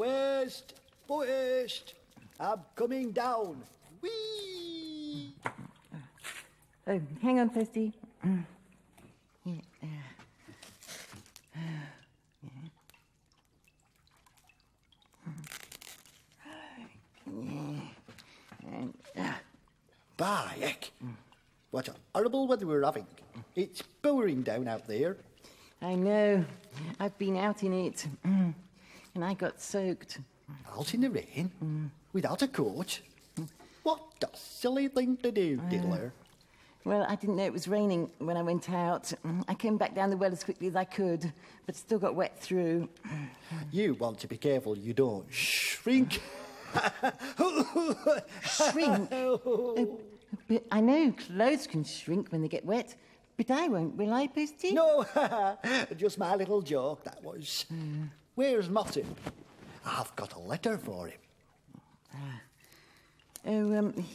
West, west. I'm coming down. Whee! Oh, hang on, Posty. Yeah. By heck. What a horrible weather we're having. It's pouring down out there. I know. I've been out in it. And I got soaked. Out in the rain? Without a coat? What a silly thing to do, Tiddler. Well, I didn't know it was raining when I went out. I came back down the well as quickly as I could, but still got wet through. You want to be careful you don't shrink. Shrink? But I know clothes can shrink when they get wet, but I won't, will I, Posty? No, just my little joke, that was. Where's Mossip? I've got a letter for him.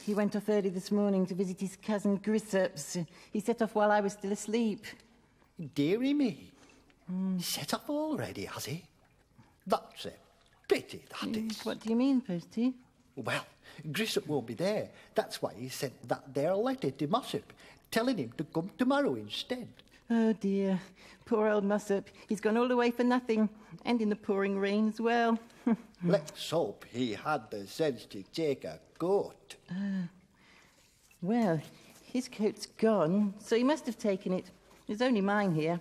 He went off early this morning to visit his cousin Grissops. He set off while I was still asleep. Dearie me. Set off already, has he? That's a pity, that is. What do you mean, Posty? Well, Grissop won't be there. That's why he sent that there letter to Mossip, telling him to come tomorrow instead. Oh, dear. Poor old Mossop. He's gone all the way for nothing, and in the pouring rain as well. Let's hope he had the sense to take a coat. Well, his coat's gone, so he must have taken it. There's only mine here.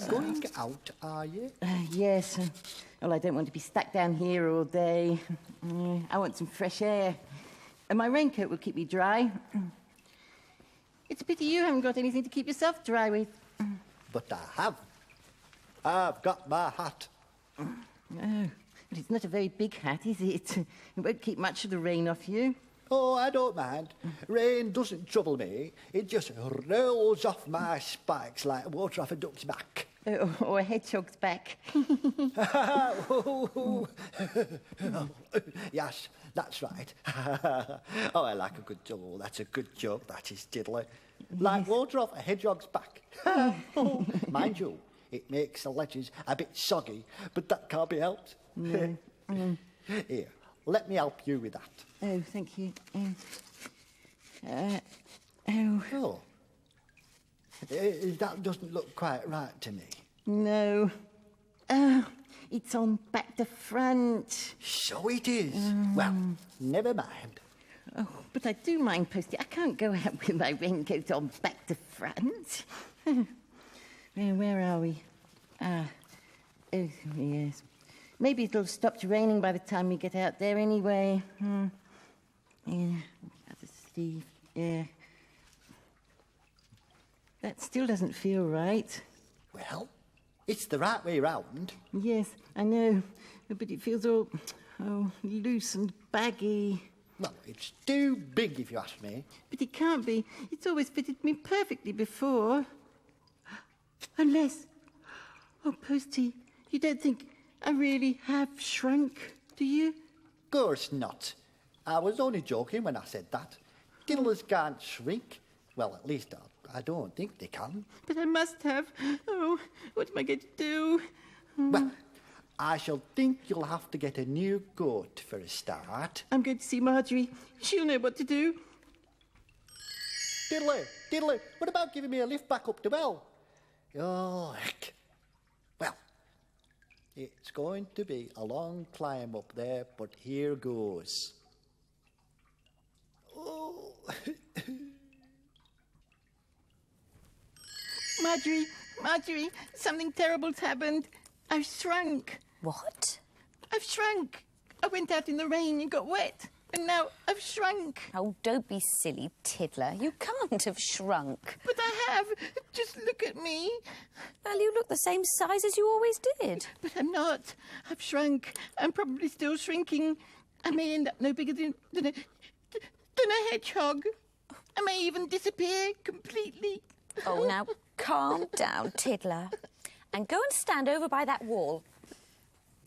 Going out, are you? Yes. Well, I don't want to be stuck down here all day. I want some fresh air. And my raincoat will keep me dry. It's a pity you haven't got anything to keep yourself dry with. But I have. I've got my hat. Oh, but it's not a very big hat, is it? It won't keep much of the rain off you. Oh, I don't mind. Rain doesn't trouble me. It just rolls off my spikes like water off a duck's back. Or a hedgehog's back. Yes, that's right. Oh, I like a good joke. Oh, that's a good joke, that is, Tiddler. Like water off a hedgehog's back. Mind you, it makes the letters a bit soggy, but that can't be helped. No. Here, let me help you with that. Oh, thank you. Oh. That doesn't look quite right to me. No. Oh, it's on back to front. So it is. Well, never mind. Oh, but I do mind, Posty. I can't go out with my raincoat on back to front. Where are we? Oh, yes. Maybe it'll stop raining by the time we get out there anyway. Yeah, other sleeve, yeah. That still doesn't feel right. Well, it's the right way round. Yes, I know, but it feels all loose and baggy. Well, it's too big, if you ask me. But it can't be. It's always fitted me perfectly before. Unless... Oh, Posty, you don't think I really have shrunk, do you? Of course not. I was only joking when I said that. Diddlers can't shrink. Well, at least I don't think they can. But I must have. Oh, what am I going to do? Well, I shall think you'll have to get a new coat for a start. I'm going to see Marjorie. She'll know what to do. Tiddler, what about giving me a lift back up the well? Oh, heck. Well, it's going to be a long climb up there, but here goes. Oh. Marjorie, something terrible's happened. I've shrunk. What? I've shrunk. I went out in the rain and got wet, and now I've shrunk. Oh, don't be silly, Tiddler. You can't have shrunk. But I have. Just look at me. Well, you look the same size as you always did. But I'm not. I've shrunk. I'm probably still shrinking. I may end up no bigger than a hedgehog. I may even disappear completely. Oh, now calm down, Tiddler, and go and stand over by that wall.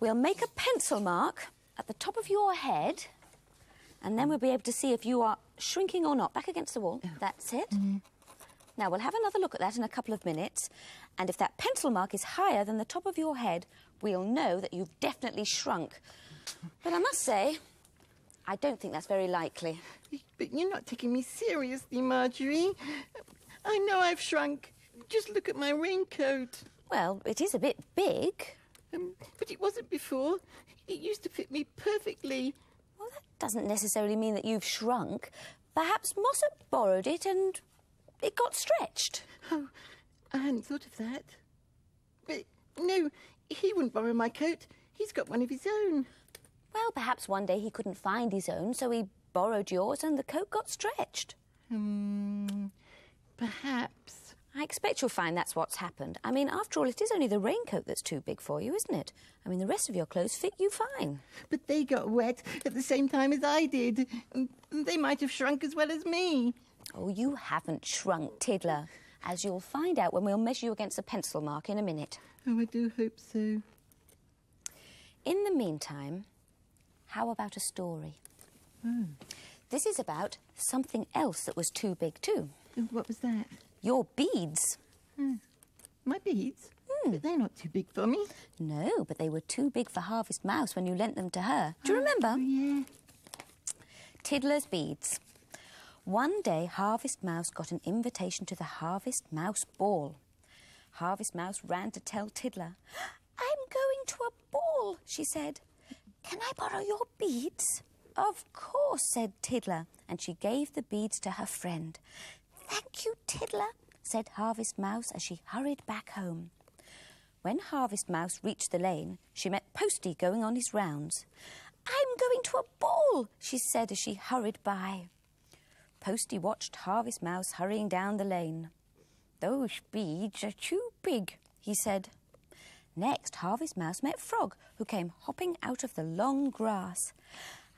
We'll make a pencil mark at the top of your head, and then we'll be able to see if you are shrinking or not. Back against the wall. That's it. Now, we'll have another look at that in a couple of minutes, and if that pencil mark is higher than the top of your head, we'll know that you've definitely shrunk. But I must say, I don't think that's very likely. But you're not taking me seriously, Marjorie. I know I've shrunk. Just look at my raincoat. Well, it is a bit big. But it wasn't before. It used to fit me perfectly. Well, that doesn't necessarily mean that you've shrunk. Perhaps Mossop borrowed it and it got stretched. Oh, I hadn't thought of that. But no, he wouldn't borrow my coat. He's got one of his own. Well, perhaps one day he couldn't find his own, so he borrowed yours and the coat got stretched. Perhaps. I expect you'll find that's what's happened. I mean, after all, it is only the raincoat that's too big for you, isn't it? I mean, the rest of your clothes fit you fine. But they got wet at the same time as I did. And they might have shrunk as well as me. Oh, you haven't shrunk, Tiddler, as you'll find out when we'll measure you against a pencil mark in a minute. Oh, I do hope so. In the meantime, how about a story? This is about something else that was too big too. What was that? Your beads. My beads? But they're not too big for me. No, but they were too big for Harvest Mouse when you lent them to her. Do you remember? Oh, yeah. Tiddler's beads. One day, Harvest Mouse got an invitation to the Harvest Mouse ball. Harvest Mouse ran to tell Tiddler. I'm going to a ball, she said. Can I borrow your beads? Of course, said Tiddler, and she gave the beads to her friend. Thank you, Tiddler, said Harvest Mouse as she hurried back home. When Harvest Mouse reached the lane, she met Posty going on his rounds. I'm going to a ball, she said as she hurried by. Posty watched Harvest Mouse hurrying down the lane. Those beads are too big, he said. Next, Harvest Mouse met Frog, who came hopping out of the long grass.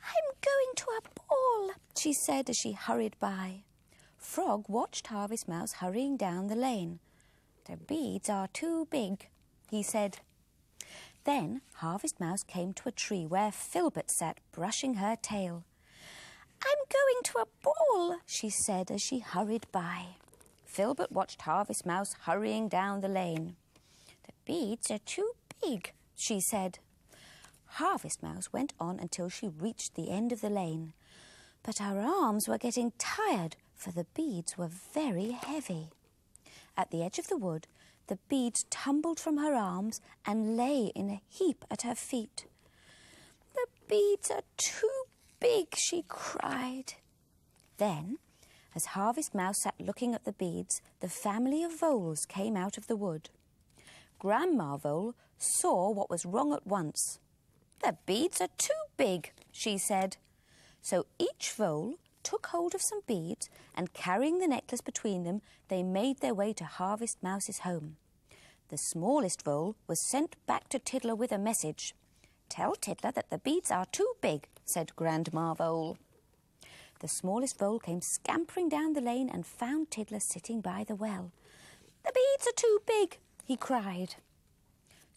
I'm going to a ball, she said as she hurried by. Frog watched Harvest Mouse hurrying down the lane. The beads are too big, he said. Then Harvest Mouse came to a tree where Filbert sat brushing her tail. I'm going to a ball, she said as she hurried by. Filbert watched Harvest Mouse hurrying down the lane. The beads are too big, she said. Harvest Mouse went on until she reached the end of the lane. But her arms were getting tired, for the beads were very heavy. At the edge of the wood, the beads tumbled from her arms and lay in a heap at her feet. The beads are too big, she cried. Then, as Harvest Mouse sat looking at the beads, the family of voles came out of the wood. Grandma Vole saw what was wrong at once. The beads are too big, she said. So each vole took hold of some beads and, carrying the necklace between them, they made their way to Harvest Mouse's home. The smallest vole was sent back to Tiddler with a message. Tell Tiddler that the beads are too big, said Grandma Vole. The smallest vole came scampering down the lane and found Tiddler sitting by the well. The beads are too big, he cried.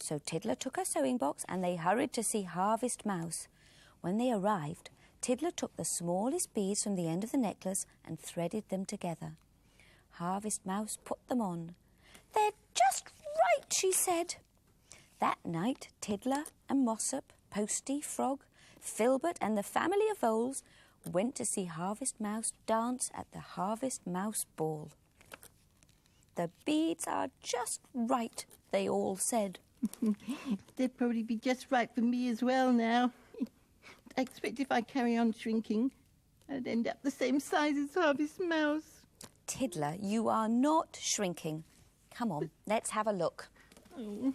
So Tiddler took her sewing box and they hurried to see Harvest Mouse. When they arrived, Tiddler took the smallest beads from the end of the necklace and threaded them together. Harvest Mouse put them on. They're just right, she said. That night, Tiddler and Mossop, Posty, Frog, Filbert and the family of voles went to see Harvest Mouse dance at the Harvest Mouse ball. The beads are just right, they all said. They'd probably be just right for me as well now. I expect if I carry on shrinking, I'd end up the same size as Harvest Mouse. Tiddler, you are not shrinking. Come on, let's have a look. Oh.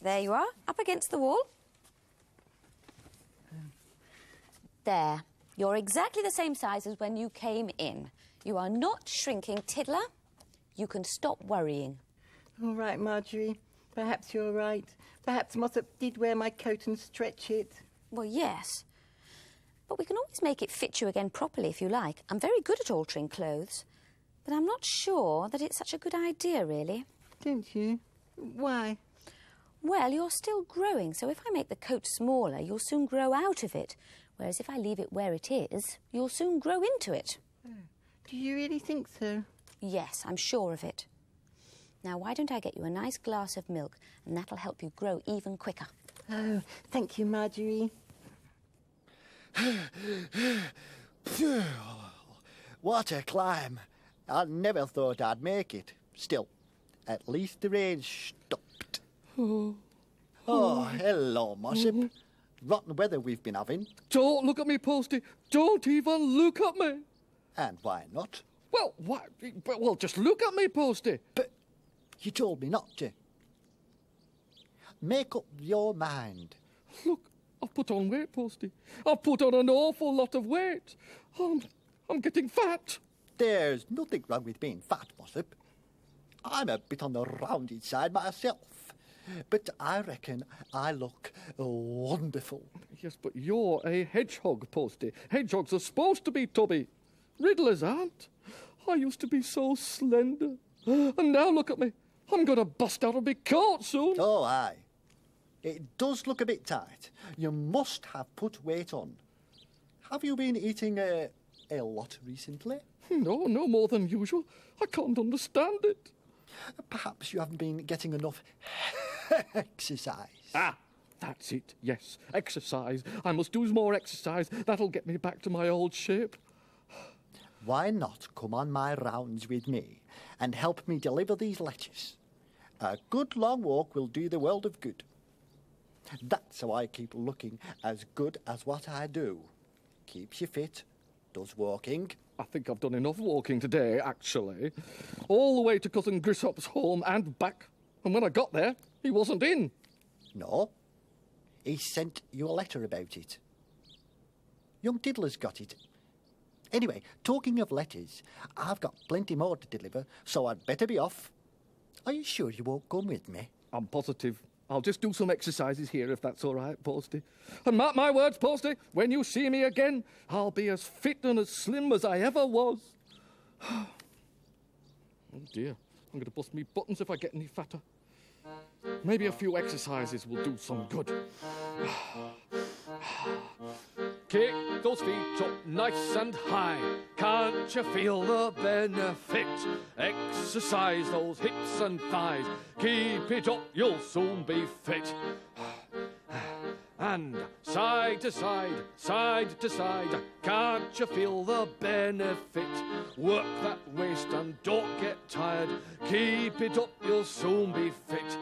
There you are, up against the wall. There. You're exactly the same size as when you came in. You are not shrinking, Tiddler. You can stop worrying. All right, Marjorie. Perhaps you're right. Perhaps Mossop did wear my coat and stretch it. Well, yes. But we can always make it fit you again properly if you like. I'm very good at altering clothes. But I'm not sure that it's such a good idea, really. Don't you? Why? Well, you're still growing, so if I make the coat smaller, you'll soon grow out of it. Whereas if I leave it where it is, you'll soon grow into it. Do you really think so? Yes, I'm sure of it. Now, why don't I get you a nice glass of milk, and that'll help you grow even quicker. Oh, thank you, Marjorie. What a climb. I never thought I'd make it. Still, at least the rain's stopped. Oh, hello, Mossip. Rotten weather we've been having. Don't look at me, Posty. Don't even look at me. And why not? Well, why? Well, just look at me, Posty. But you told me not to. Make up your mind. Look, I've put on weight, Posty. I've put on an awful lot of weight. I'm getting fat. There's nothing wrong with being fat, Mossip. I'm a bit on the rounded side myself. But I reckon I look wonderful. Yes, but you're a hedgehog, Posty. Hedgehogs are supposed to be tubby. Riddlers aren't. I used to be so slender. And now look at me. I'm going to bust out of my coat soon. Oh, aye. It does look a bit tight. You must have put weight on. Have you been eating a lot recently? No more than usual. I can't understand it. Perhaps you haven't been getting enough exercise. Ah, that's it. Yes, exercise. I must do more exercise. That'll get me back to my old shape. Why not come on my rounds with me and help me deliver these letters? A good long walk will do the world of good. That's how I keep looking as good as what I do. Keeps you fit, does walking. I think I've done enough walking today, actually. All the way to Cousin Grissop's home and back. And when I got there, he wasn't in. No, he sent you a letter about it. Young Tiddler's got it. Anyway, talking of letters, I've got plenty more to deliver, so I'd better be off. Are you sure you won't come with me? I'm positive. I'll just do some exercises here, if that's all right, Posty. And mark my words, Posty, when you see me again, I'll be as fit and as slim as I ever was. Oh, dear. I'm going to bust me buttons if I get any fatter. Maybe a few exercises will do some good. Kick those feet up nice and high. Can't you feel the benefit? Exercise those hips and thighs. Keep it up, you'll soon be fit. And side to side, side to side. Can't you feel the benefit? Work that waist and don't get tired. Keep it up, you'll soon be fit.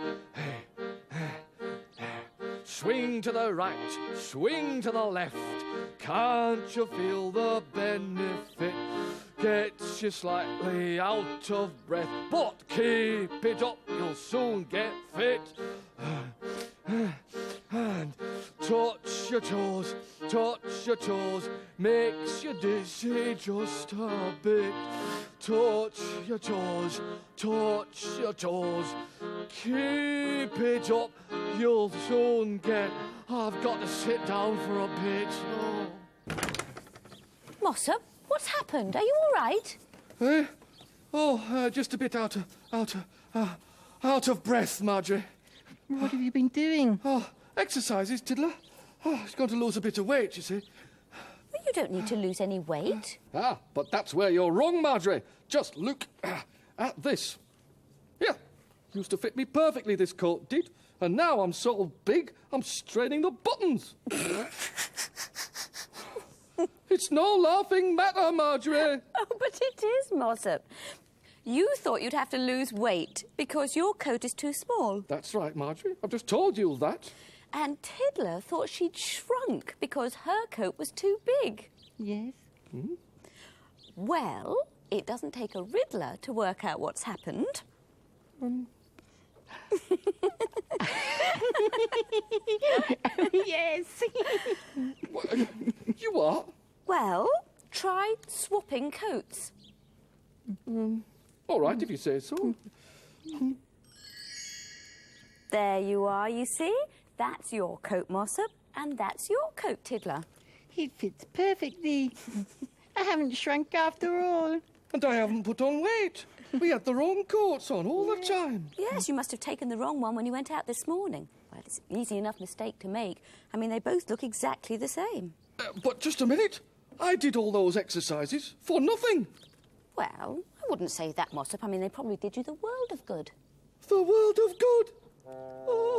Swing to the right, swing to the left. Can't you feel the benefit? Gets you slightly out of breath, but keep it up, you'll soon get fit. And touch your toes, makes you dizzy just a bit. Touch your toes, keep it up, you'll soon get. I've got to sit down for a bit. Oh. Mossop, what's happened? Are you all right? Just a bit out of breath, Marjorie. What have you been doing? Oh, exercises, Tiddler. Oh, he's going to lose a bit of weight, you see. Well, you don't need to lose any weight. But that's where you're wrong, Marjorie. Just look at this. Yeah, used to fit me perfectly, this coat did. And now I'm so big, I'm straining the buttons. It's no laughing matter, Marjorie. Oh, but it is, Mossop. You thought you'd have to lose weight because your coat is too small. That's right, Marjorie. I've just told you that. And Tiddler thought she'd shrunk because her coat was too big. Yes. Hmm? Well, it doesn't take a Riddler to work out what's happened. Yes. You what? Well, try swapping coats. All right, if you say so. There you are, you see? That's your coat, Mossop, and that's your coat, Tiddler. It fits perfectly. I haven't shrunk after all. And I haven't put on weight. We had the wrong coats on all the time. Yes, you must have taken the wrong one when you went out this morning. Well, it's an easy enough mistake to make. I mean, they both look exactly the same. But just a minute. I did all those exercises for nothing. Well, I wouldn't say that, Mossop. I mean, they probably did you the world of good. The world of good! Oh.